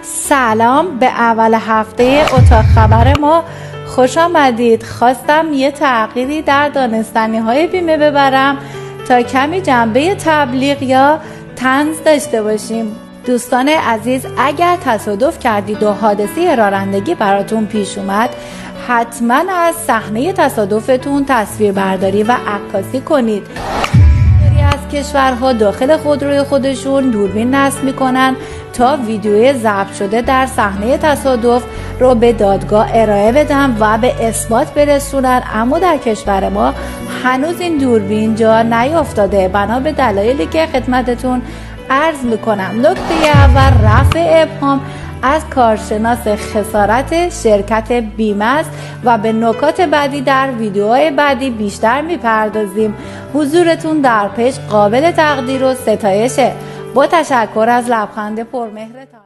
سلام، به اول هفته اتاق خبر ما خوش آمدید. خواستم یه تغییری در دانستنی های بیمه ببرم تا کمی جنبه تبلیغ یا طنز داشته باشیم. دوستان عزیز، اگر تصادف کردید و حادثه رانندگی براتون پیش اومد، حتما از صحنه تصادفتون تصویر برداری و عکاسی کنید. از کشورها داخل خودروی خودشون دوربین نصب میکنن تا ویدیوی ضبط شده در صحنه تصادف رو به دادگاه ارائه بدن و به اثبات برسونن، اما در کشور ما هنوز این دوربین جا نیافتاده. بنا به دلایلی که خدمتتون عرض میکنم. نکته اول، رفع ابهام از کارشناس خسارت شرکت بیمه است و به نکات بعدی در ویدیوهای بعدی بیشتر میپردازیم. حضورتون در پیج قابل تقدیر و ستایشه. با تشکر از لبخند پرمهرتان.